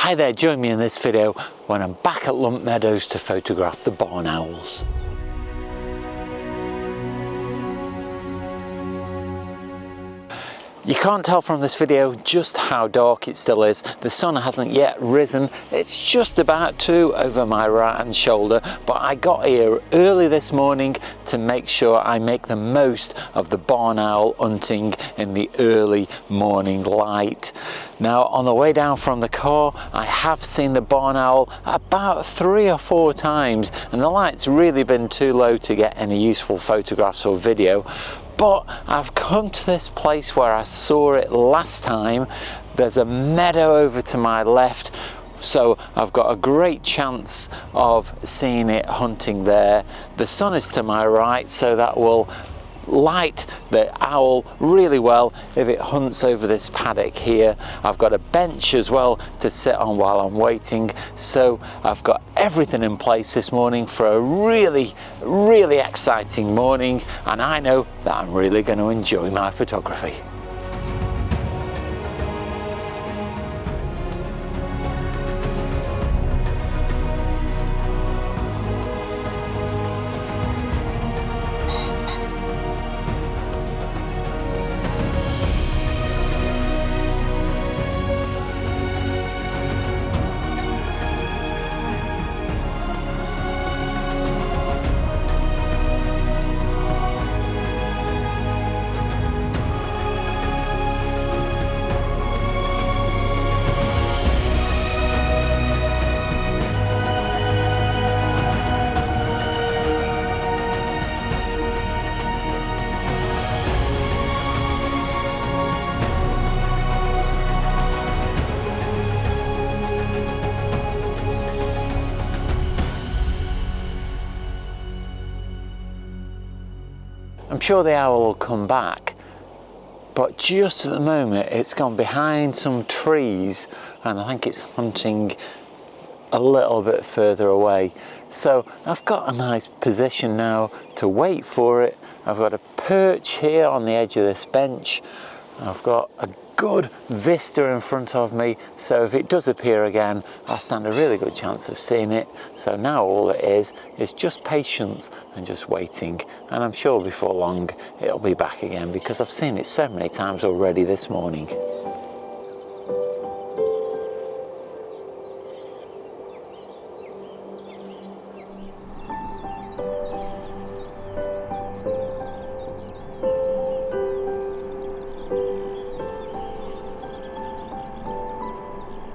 Hi there, join me in this video when I'm back at Lunt Meadows to photograph the barn owls. You can't tell from this video just how dark it still is. The sun hasn't yet risen. It's just about to over my right hand shoulder, but I got here early this morning to make sure I make the most of the barn owl hunting in the early morning light. Now, on the way down from the car, I have seen the barn owl about 3 or 4 times, and the light's really been too low to get any useful photographs or video. But I've come to this place where I saw it last time. There's a meadow over to my left, so I've got a great chance of seeing it hunting there. The sun is to my right, so that will light the owl really well if it hunts over this paddock here. I've got a bench as well to sit on while I'm waiting, so I've got everything in place this morning for a really exciting morning, and I know that I'm really going to enjoy my photography. I'm sure the owl will come back, but just at the moment it's gone behind some trees, and I think it's hunting a little bit further away. So I've got a nice position now to wait for it. I've got a perch here on the edge of this bench. I've got a good vista in front of me, so if it does appear again, I'll stand a really good chance of seeing it. So now all it is just patience and just waiting, and I'm sure before long it'll be back again because I've seen it so many times already this morning.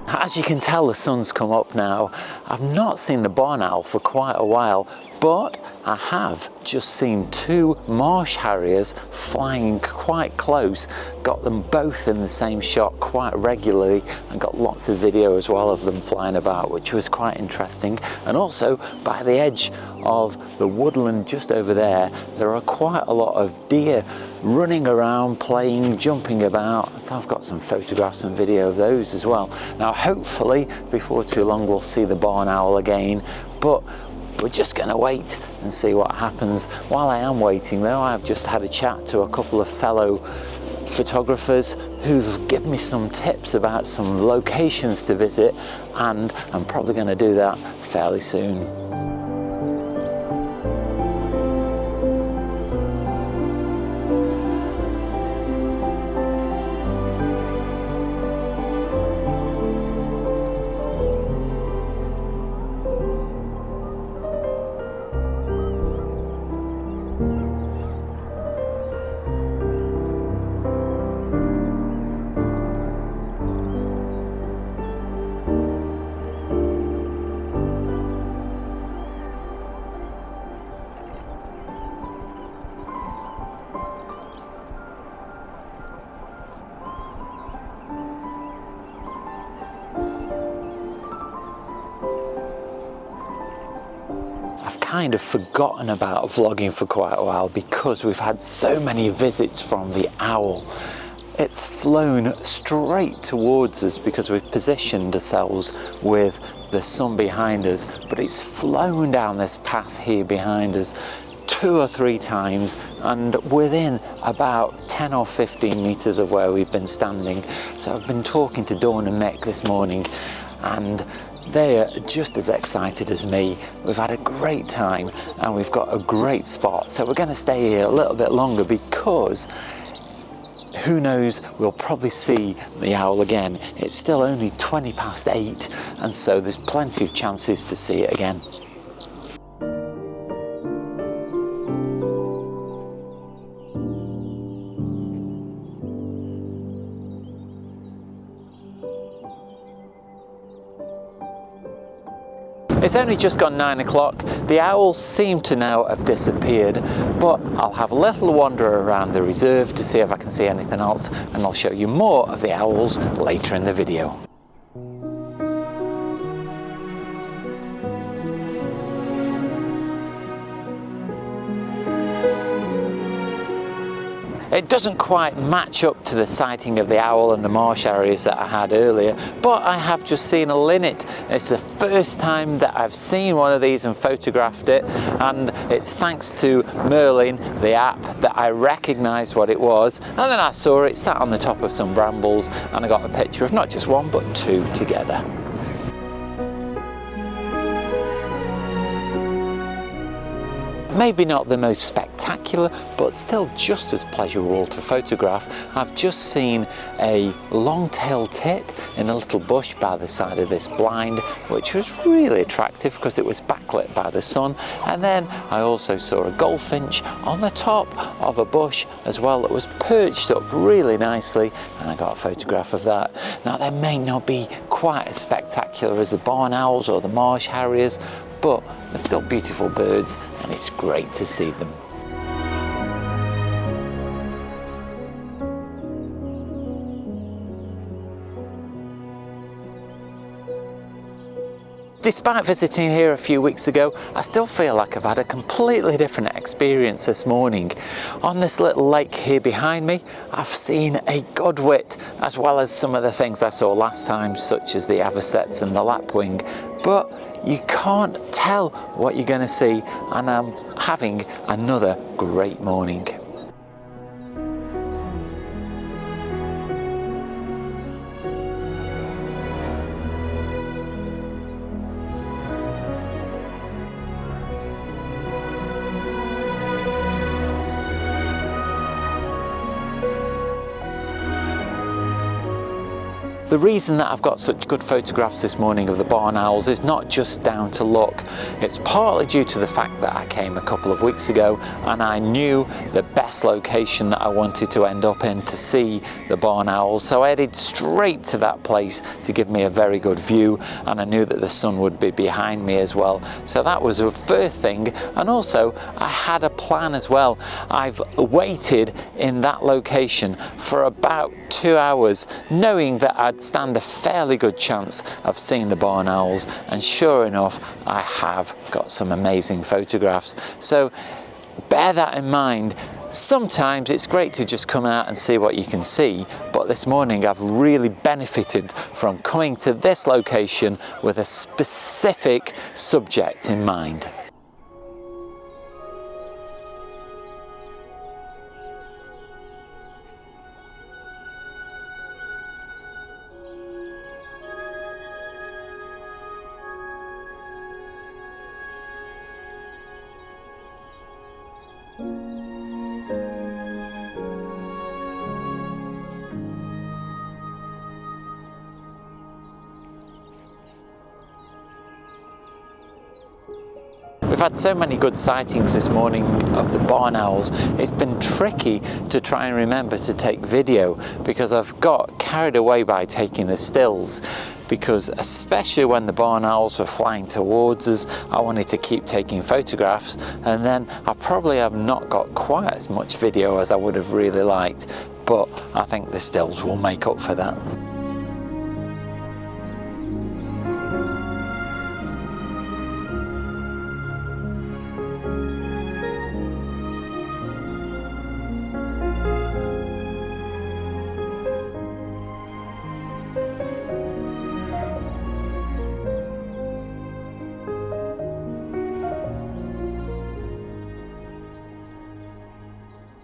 As you can tell, the sun's come up now. I've not seen the barn owl for quite a while, but I have just seen 2 marsh harriers flying quite close. Got them both in the same shot quite regularly, and got lots of video as well of them flying about, which was quite interesting. And also by the edge of the woodland just over there, there are quite a lot of deer running around, playing, jumping about, so I've got some photographs and video of those as well. Now hopefully before too long we'll see the barn owl again, but we're just going to wait and see what happens. While I am waiting though, I've just had a chat to a couple of fellow photographers who've given me some tips about some locations to visit, and I'm probably going to do that fairly soon. Kind of forgotten about vlogging for quite a while because we've had so many visits from the owl. It's flown straight towards us because we've positioned ourselves with the sun behind us, but it's flown down this path here behind us 2 or 3 times and within about 10 or 15 meters of where we've been standing. So I've been talking to Dawn and Mick this morning, and they're just as excited as me. We've had a great time and we've got a great spot, so we're going to stay here a little bit longer because who knows, we'll probably see the owl again. It's still only 20 past 8, and so there's plenty of chances to see it again. It's only just gone 9 o'clock. The owls seem to now have disappeared, but I'll have a little wander around the reserve to see if I can see anything else, and I'll show you more of the owls later in the video. It doesn't quite match up to the sighting of the owl and the marsh harriers that I had earlier, but I have just seen a linnet. It's the first time that I've seen one of these and photographed it, and it's thanks to Merlin, the app, that I recognised what it was, and then I saw it sat on the top of some brambles, and I got a picture of not just one but two together. Maybe not the most spectacular, but still just as pleasurable to photograph. I've just seen a long-tailed tit in a little bush by the side of this blind, which was really attractive because it was backlit by the sun. And then I also saw a goldfinch on the top of a bush as well that was perched up really nicely, and I got a photograph of that. Now, they may not be quite as spectacular as the barn owls or the marsh harriers, but they're still beautiful birds, and it's great to see them. Despite visiting here a few weeks ago, I still feel like I've had a completely different experience this morning. On this little lake here behind me, I've seen a godwit, as well as some of the things I saw last time, such as the avocets and the lapwing, but you can't tell what you're going to see, and I'm having another great morning. The reason that I've got such good photographs this morning of the barn owls is not just down to luck. It's partly due to the fact that I came a couple of weeks ago and I knew the best location that I wanted to end up in to see the barn owls, so I headed straight to that place to give me a very good view, and I knew that the sun would be behind me as well, so that was a first thing. And also I had a plan as well. I've waited in that location for about 2 hours, knowing that I'd stand a fairly good chance of seeing the barn owls, and sure enough I have got some amazing photographs. So bear that in mind. Sometimes it's great to just come out and see what you can see, but this morning I've really benefited from coming to this location with a specific subject in mind. We've had so many good sightings this morning of the barn owls, it's been tricky to try and remember to take video because I've got carried away by taking the stills, because especially when the barn owls were flying towards us, I wanted to keep taking photographs, and then I probably have not got quite as much video as I would have really liked, but I think the stills will make up for that.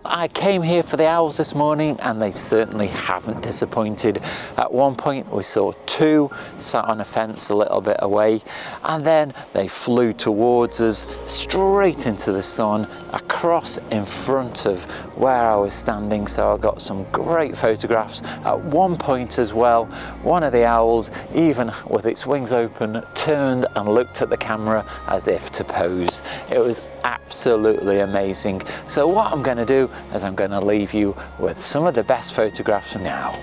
I came here for the owls this morning and they certainly haven't disappointed. At one point we saw 2 two sat on a fence a little bit away, and then they flew towards us straight into the sun across in front of where I was standing. So I got some great photographs. At one point as well, one of the owls, even with its wings open, turned and looked at the camera as if to pose. It was absolutely amazing. So what I'm going to do is I'm going to leave you with some of the best photographs now.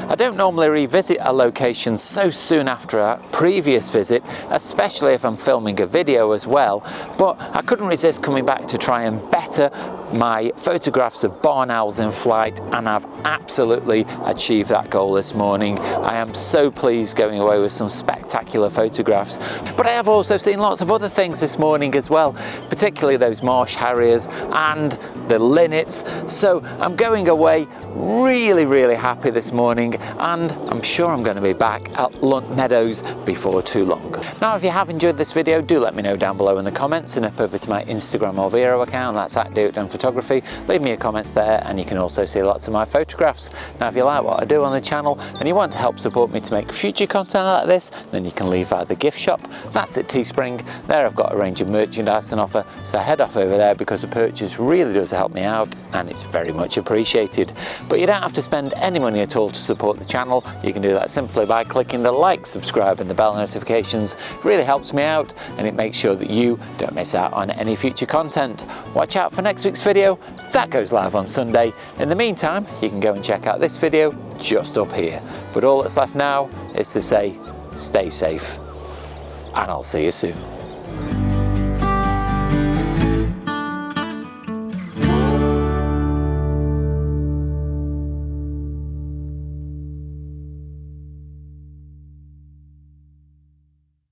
I don't normally revisit a location so soon after a previous visit, especially if I'm filming a video as well, but I couldn't resist coming back to try and better my photographs of barn owls in flight, and I've absolutely achieved that goal this morning. I am so pleased going away with some spectacular photographs, but I have also seen lots of other things this morning as well, particularly those marsh harriers and the linnets. So I'm going away really happy this morning, and I'm sure I'm going to be back at Lunt Meadows before too long. Now, if you have enjoyed this video, do let me know down below in the comments, and up over to my Instagram or Vero account, that's at Oakden Photography. Leave me your comments there, and you can also see lots of my photographs. Now, if you like what I do on the channel and you want to help support me to make future content like this, then you can leave at the gift shop. That's at Teespring. There I've got a range of merchandise on offer, so head off over there because a purchase really does help me out, and it's very much appreciated. But you don't have to spend any money at all to support the channel. You can do that simply by clicking the like, subscribe and the bell notifications. It really helps me out, and it makes sure that you don't miss out on any future content. Watch out for next week's video. That goes live on Sunday. In the meantime, you can go and check out this video just up here. But all that's left now is to say, stay safe, and I'll see you soon.